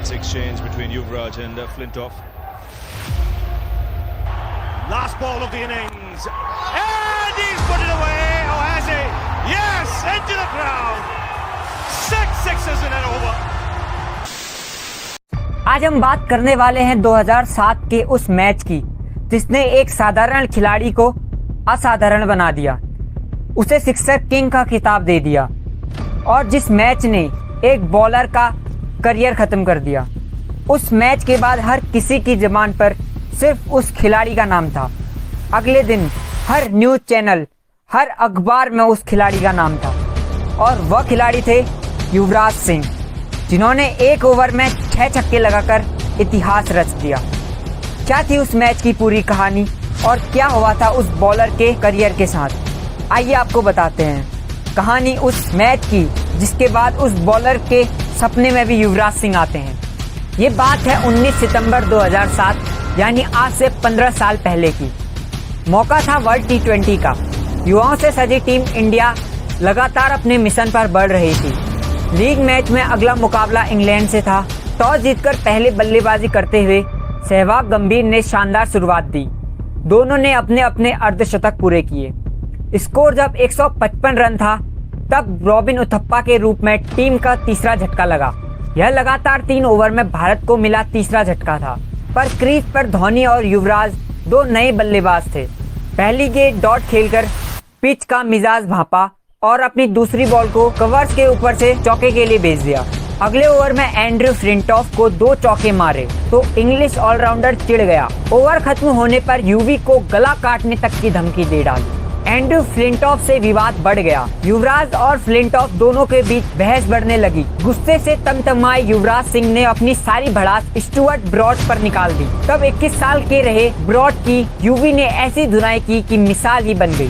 intense exchange between Yuvraj and Flintoff. Last ball of the innings, and he's put it away. Oh, has he? Yes, into the crowd. 6 sixes in an over. आज हम बात करने वाले हैं 2007 के उस match की जिसने एक साधारण खिलाड़ी को असाधारण बना दिया, उसे सिक्सर किंग का खिताब दे दिया और जिस मैच ने एक बॉलर का करियर खत्म कर दिया। उस मैच के बाद हर किसी की ज़बान पर सिर्फ उस खिलाड़ी का नाम था। अगले दिन हर न्यूज़ चैनल, हर अखबार में उस खिलाड़ी का नाम था और वह खिलाड़ी थे युवराज सिंह, जिन्होंने एक ओवर में 6 छक्के लगाकर इतिहास रच दिया। क्या थी उस मैच की पूरी कहानी और क्या हुआ था उस बॉलर के करियर के साथ, आइए आपको बताते हैं कहानी उस मैच की जिसके बाद उस बॉलर के सपने में भी युवराज सिंह आते हैं। ये बात है 19 सितंबर 2007, यानी आज से 15 साल पहले की। मौका था वर्ल्ड T20 का। युवाओं से सजी टीम इंडिया लगातार अपने मिशन पर बढ़ रही थी। लीग मैच में अगला मुकाबला इंग्लैंड से था। टॉस जीतकर पहले बल्लेबाजी करते हुए सहवाग गंभीर ने शानदार शुरुआत दी। दोनों ने अपने अपने अर्धशतक पूरे किए। स्कोर जब 155 रन था तब रॉबिन उथप्पा के रूप में टीम का तीसरा झटका लगा। यह लगातार 3 ओवर में भारत को मिला तीसरा झटका था, पर क्रीज पर धोनी और युवराज दो नए बल्लेबाज थे। पहली गेंद डॉट खेलकर पिच का मिजाज भांपा और अपनी दूसरी बॉल को कवर्स के ऊपर से चौके के लिए भेज दिया। अगले ओवर में एंड्रू फ्लिंटॉफ को 2 चौके मारे तो इंग्लिश ऑलराउंडर चिढ़ गया। ओवर खत्म होने पर यूवी को गला काटने तक की धमकी दे डाली। एंड्रू फ्लिंटॉफ से विवाद बढ़ गया। युवराज और फ्लिंटॉफ दोनों के बीच बहस बढ़ने लगी। गुस्से से तमतमाए युवराज सिंह ने अपनी सारी भड़ास स्टुअर्ट ब्रॉड पर निकाल दी। तब 21 साल के रहे ब्रॉड की यूवी ने ऐसी धुनाई की कि मिसाल ही बन गई।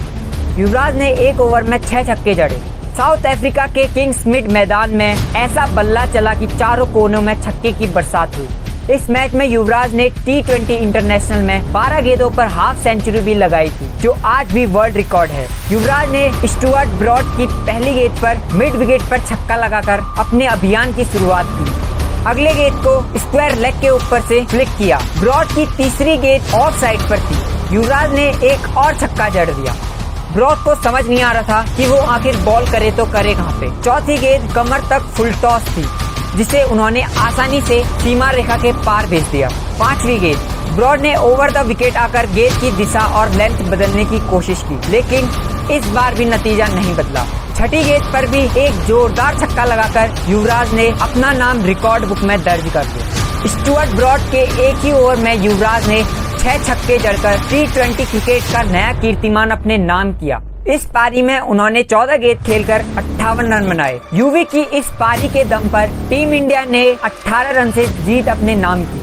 युवराज ने एक ओवर में 6 छक्के जड़े। साउथ अफ्रीका के किंग्समिड मैदान में ऐसा बल्ला चला कि चारों कोनों में छक्के की बरसात हुई। इस मैच में युवराज ने T20 इंटरनेशनल में 12 गेंदों पर हाफ सेंचुरी भी लगाई थी, जो आज भी वर्ल्ड रिकॉर्ड है। युवराज ने स्टुअर्ट ब्रॉड की पहली गेंद पर मिड विकेट पर छक्का लगाकर अपने अभियान की शुरुआत की। अगले गेंद को स्क्वायर लेग के ऊपर से फ्लिक किया। ब्रॉड की तीसरी गेंद ऑफ साइड पर थी। युवराज ने एक और छक्का जड़ दिया। ब्रॉड को समझ नहीं आ रहा था कि वो आखिर बॉल करे तो करे कहाँ पे। चौथी गेंद कमर तक फुल टॉस थी, जिसे उन्होंने आसानी से सीमा रेखा के पार भेज दिया। 5वीं गेंद ब्रॉड ने ओवर द विकेट आकर गेंद की दिशा और लेंथ बदलने की कोशिश की, लेकिन इस बार भी नतीजा नहीं बदला। 6ठी गेंद पर भी एक जोरदार छक्का लगाकर युवराज ने अपना नाम रिकॉर्ड बुक में दर्ज कर दिया। स्टुअर्ट ब्रॉड के एक ही ओवर में युवराज ने 6 छक्के जड़कर T20 क्रिकेट का नया कीर्तिमान अपने नाम किया। इस पारी में उन्होंने 14 गेंद खेलकर 58 रन बनाए। यूवी की इस पारी के दम पर टीम इंडिया ने 18 रन से जीत अपने नाम की।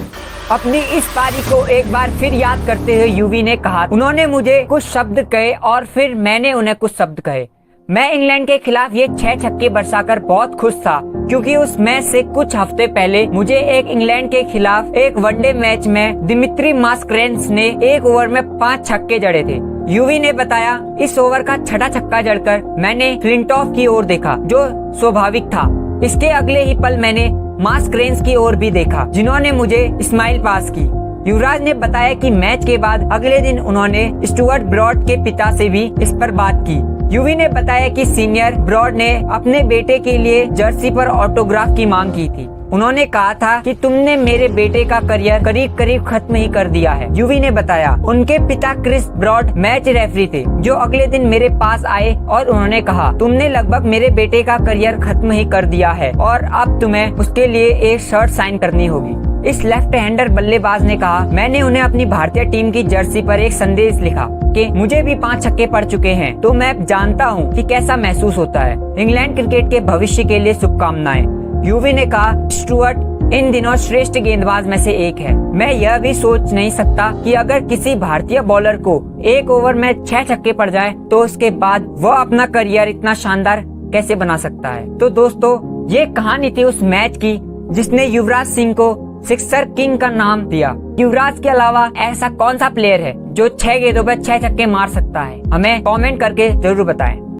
अपनी इस पारी को एक बार फिर याद करते हुए यूवी ने कहा, उन्होंने मुझे कुछ शब्द कहे और फिर मैंने उन्हें कुछ शब्द कहे। मैं इंग्लैंड के खिलाफ ये 6 छक्के बरसाकर बहुत खुश था, क्योंकि उस मैच से कुछ हफ्ते पहले मुझे एक इंग्लैंड के खिलाफ एक वनडे मैच में दिमित्री मास्करेन्स ने एक ओवर में 5 छक्के जड़े थे। यूवी ने बताया, इस ओवर का 6ठा छक्का जड़कर मैंने फ्लिंटॉफ की ओर देखा, जो स्वाभाविक था। इसके अगले ही पल मैंने मास्करेन्स की ओर भी देखा, जिन्होंने मुझे स्माइल पास की। युवराज ने बताया कि मैच के बाद अगले दिन उन्होंने स्टुअर्ट ब्रॉड के पिता से भी इस पर बात की। यूवी ने बताया कि सीनियर ब्रॉड ने अपने बेटे के लिए जर्सी पर ऑटोग्राफ की मांग की थी। उन्होंने कहा था कि तुमने मेरे बेटे का करियर करीब करीब खत्म ही कर दिया है। यूवी ने बताया, उनके पिता क्रिस ब्रॉड मैच रेफरी थे, जो अगले दिन मेरे पास आए और उन्होंने कहा, तुमने लगभग मेरे बेटे का करियर खत्म ही कर दिया है और अब तुम्हें उसके लिए एक शर्ट साइन करनी होगी। इस लेफ्ट हैंडर बल्लेबाज ने कहा, मैंने उन्हें अपनी भारतीय टीम की जर्सी पर एक संदेश लिखा कि मुझे भी 5 छक्के पड़ चुके हैं, तो मैं जानता हूँ कि कैसा महसूस होता है। इंग्लैंड क्रिकेट के भविष्य के लिए शुभकामनाएं। यूवी ने कहा, स्टुअर्ट इन दिनों श्रेष्ठ गेंदबाज में से एक है। मैं यह भी सोच नहीं सकता कि अगर किसी भारतीय बॉलर को एक ओवर में 6 छक्के पड़ जाए तो उसके बाद वह अपना करियर इतना शानदार कैसे बना सकता है। तो दोस्तों, ये कहानी थी उस मैच की जिसने युवराज सिंह को सिक्सर किंग का नाम दिया। युवराज के अलावा ऐसा कौन सा प्लेयर है जो 6 गेंदों पर 6 छक्के मार सकता है? हमें कमेंट करके जरूर बताएं।